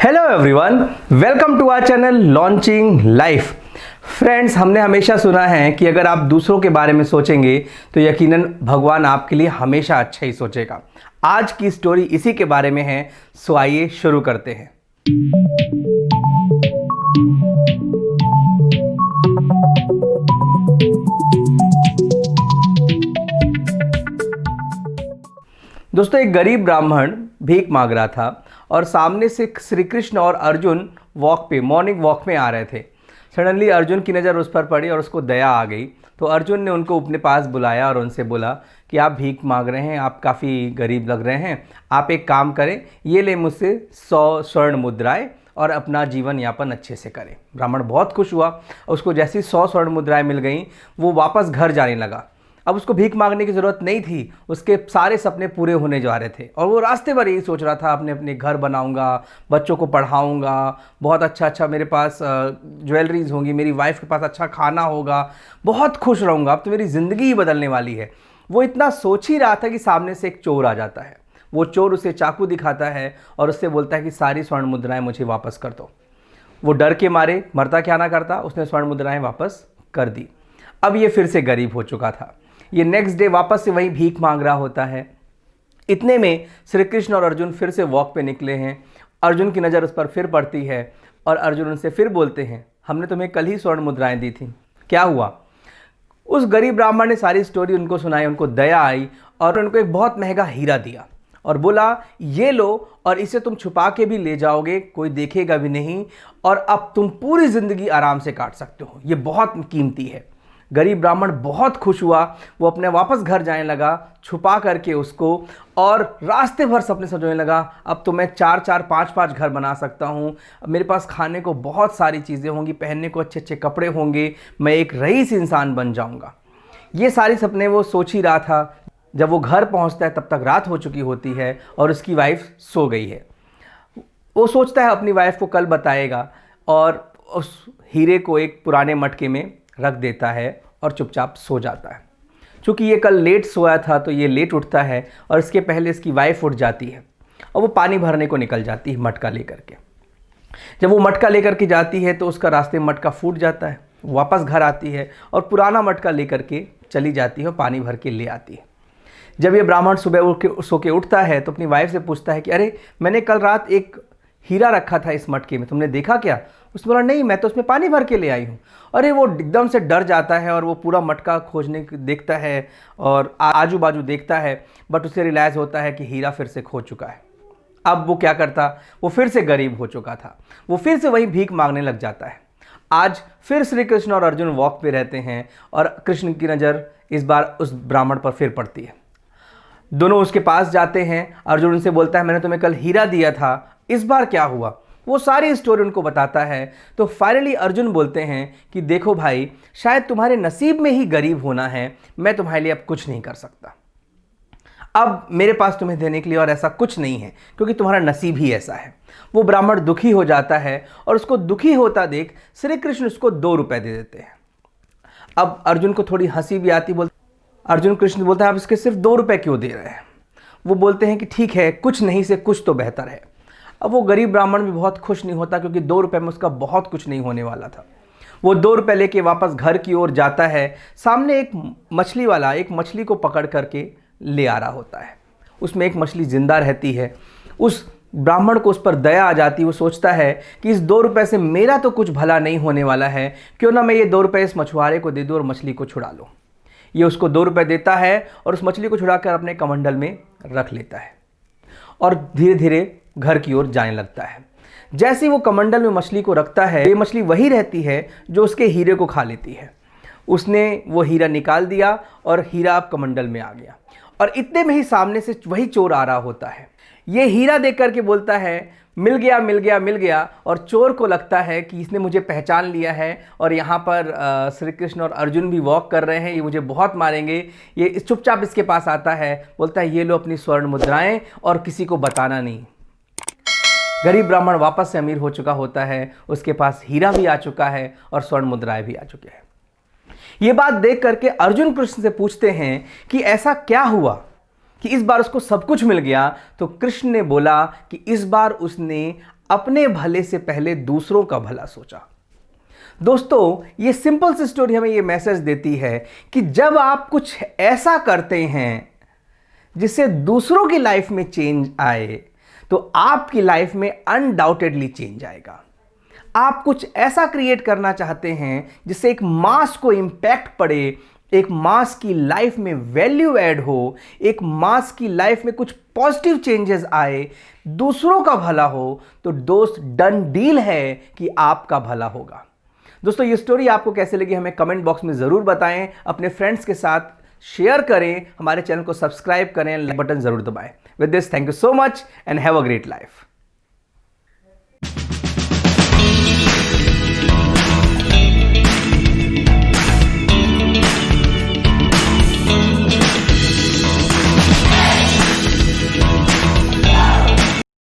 Hello everyone, welcome to our channel launching life. Friends, हमने हमेशा सुना है कि अगर आप दूसरों के बारे में सोचेंगे तो यकीनन भगवान आपके लिए हमेशा अच्छा ही सोचेगा। आज की स्टोरी इसी के बारे में है, सो आइए शुरू करते हैं। दोस्तों, एक गरीब ब्राह्मण भीख मांग रहा था और सामने से श्री कृष्ण और अर्जुन मॉर्निंग वॉक में आ रहे थे। सडनली अर्जुन की नज़र उस पर पड़ी और उसको दया आ गई, तो अर्जुन ने उनको अपने पास बुलाया और उनसे बोला कि आप भीख मांग रहे हैं, आप काफ़ी गरीब लग रहे हैं, आप एक काम करें, ये ले मुझसे 100 स्वर्ण मुद्राएं और अपना जीवन यापन अच्छे से करें। ब्राह्मण बहुत खुश हुआ। उसको जैसी 100 स्वर्ण मुद्राएं मिल गईं, वो वापस घर जाने लगा। अब उसको भीख मांगने की ज़रूरत नहीं थी, उसके सारे सपने पूरे होने जा रहे थे और वो रास्ते भर यही सोच रहा था, अपने अपने घर बनाऊंगा, बच्चों को पढ़ाऊंगा, बहुत अच्छा मेरे पास ज्वेलरीज होंगी, मेरी वाइफ के पास अच्छा खाना होगा, बहुत खुश रहूंगा, अब तो मेरी ज़िंदगी ही बदलने वाली है। वो इतना सोच ही रहा था कि सामने से एक चोर आ जाता है। वो चोर उसे चाकू दिखाता है और उससे बोलता है कि सारी स्वर्ण मुद्राएं मुझे वापस कर दो। वो डर के मारे मरता क्या ना करता, उसने स्वर्ण मुद्राएं वापस कर दी। अब ये फिर से गरीब हो चुका था। ये नेक्स्ट डे वापस से वहीं भीख मांग रहा होता है। इतने में श्री कृष्ण और अर्जुन फिर से वॉक पे निकले हैं। अर्जुन की नज़र उस पर फिर पड़ती है और अर्जुन उनसे फिर बोलते हैं, हमने तुम्हें कल ही स्वर्ण मुद्राएं दी थी, क्या हुआ? उस गरीब ब्राह्मण ने सारी स्टोरी उनको सुनाई, उनको दया आई और उनको एक बहुत महंगा हीरा दिया और बोला, ये लो और इसे तुम छुपा के भी ले जाओगे, कोई देखेगा भी नहीं और अब तुम पूरी ज़िंदगी आराम से काट सकते हो, ये बहुत कीमती है। गरीब ब्राह्मण बहुत खुश हुआ। वो अपने वापस घर जाने लगा छुपा करके उसको, और रास्ते भर सपने सजोने लगा, अब तो मैं 4-4 5-5 घर बना सकता हूँ, मेरे पास खाने को बहुत सारी चीज़ें होंगी, पहनने को अच्छे अच्छे कपड़े होंगे, मैं एक रईस इंसान बन जाऊँगा। ये सारे सपने वो सोच ही रहा था। जब वो घर पहुँचता है तब तक रात हो चुकी होती है और उसकी वाइफ सो गई है। वो सोचता है अपनी वाइफ को कल बताएगा और उस हीरे को एक पुराने मटके में रख देता है और चुपचाप सो जाता है। चूँकि ये कल लेट सोया था तो ये लेट उठता है और इसके पहले इसकी वाइफ उठ जाती है और वो पानी भरने को निकल जाती है मटका लेकर के। जब वो मटका लेकर के जाती है तो उसका रास्ते में मटका फूट जाता है। वापस घर आती है और पुराना मटका लेकर के चली जाती है और पानी भर के ले आती है। जब ये ब्राह्मण सुबह सो के उठता है तो अपनी वाइफ से पूछता है कि अरे, मैंने कल रात एक हीरा रखा था इस मटके में, तुमने देखा क्या? उसने बोला, नहीं, मैं तो उसमें पानी भर के ले आई हूँ। अरे, वो एकदम से डर जाता है और वो पूरा मटका खोजने देखता है और आजू बाजू देखता है, बट उसे रियलाइज़ होता है कि हीरा फिर से खो चुका है। अब वो क्या करता, वो फिर से गरीब हो चुका था, वो फिर से वही भीख मांगने लग जाता है। आज फिर श्री कृष्ण और अर्जुन वॉक पे रहते हैं और कृष्ण की नज़र इस बार उस ब्राह्मण पर फिर पड़ती है। दोनों उसके पास जाते हैं। अर्जुन उनसे बोलता है, मैंने तुम्हें कल हीरा दिया था, इस बार क्या हुआ? वो सारी स्टोरी उनको बताता है। तो फाइनली अर्जुन बोलते हैं कि देखो भाई, शायद तुम्हारे नसीब में ही गरीब होना है, मैं तुम्हारे लिए अब कुछ नहीं कर सकता, अब मेरे पास तुम्हें देने के लिए और ऐसा कुछ नहीं है, क्योंकि तुम्हारा नसीब ही ऐसा है। वो ब्राह्मण दुखी हो जाता है और उसको दुखी होता देख श्री कृष्ण उसको 2 रुपए दे देते हैं। अब अर्जुन को थोड़ी हंसी भी आती। अर्जुन कृष्ण बोलता है, आप इसके सिर्फ 2 रुपए क्यों दे रहे हैं? वो बोलते हैं कि ठीक है, कुछ नहीं से कुछ तो बेहतर है। अब वो गरीब ब्राह्मण भी बहुत खुश नहीं होता, क्योंकि 2 रुपए में उसका बहुत कुछ नहीं होने वाला था। वो 2 रुपए लेके वापस घर की ओर जाता है। सामने एक मछली वाला एक मछली को पकड़ करके ले आ रहा होता है। उसमें एक मछली जिंदा रहती है। उस ब्राह्मण को उस पर दया आ जाती है। वो सोचता है कि इस 2 रुपए से मेरा तो कुछ भला नहीं होने वाला है, क्यों ना मैं ये 2 रुपए इस मछुआरे को दे दूँ और मछली को छुड़ा लूँ। ये उसको 2 रुपए देता है और उस मछली को छुड़ाकर अपने कमंडल में रख लेता है और धीरे धीरे घर की ओर जाने लगता है। जैसे ही वो कमंडल में मछली को रखता है, ये मछली वही रहती है जो उसके हीरे को खा लेती है। उसने वो हीरा निकाल दिया और हीरा अब कमंडल में आ गया और इतने में ही सामने से वही चोर आ रहा होता है। ये हीरा देख करके बोलता है, मिल गया मिल गया मिल गया। और चोर को लगता है कि इसने मुझे पहचान लिया है और यहाँ पर श्री कृष्ण और अर्जुन भी वॉक कर रहे हैं, ये मुझे बहुत मारेंगे। ये चुपचाप इसके पास आता है, बोलता है, ये लो अपनी स्वर्ण मुद्राएं और किसी को बताना नहीं। गरीब ब्राह्मण वापस से अमीर हो चुका होता है, उसके पास हीरा भी आ चुका है और स्वर्ण मुद्राएं भी आ चुके हैं। ये बात देख करके अर्जुन कृष्ण से पूछते हैं कि ऐसा क्या हुआ कि इस बार उसको सब कुछ मिल गया? तो कृष्ण ने बोला कि इस बार उसने अपने भले से पहले दूसरों का भला सोचा। दोस्तों, ये सिंपल सी स्टोरी हमें ये मैसेज देती है कि जब आप कुछ ऐसा करते हैं जिससे दूसरों की लाइफ में चेंज आए, तो आपकी लाइफ में अनडाउटेडली चेंज आएगा। आप कुछ ऐसा क्रिएट करना चाहते हैं जिससे एक मास को इंपैक्ट पड़े, एक मास की लाइफ में वैल्यू ऐड हो, एक मास की लाइफ में कुछ पॉजिटिव चेंजेस आए, दूसरों का भला हो, तो दोस्त डन डील है कि आपका भला होगा। दोस्तों, ये स्टोरी आपको कैसे लगी हमें कमेंट बॉक्स में ज़रूर बताएं, अपने फ्रेंड्स के साथ शेयर करें, हमारे चैनल को सब्सक्राइब करें, लाइक बटन ज़रूर दबाएं। With this, thank you so much and have a great life.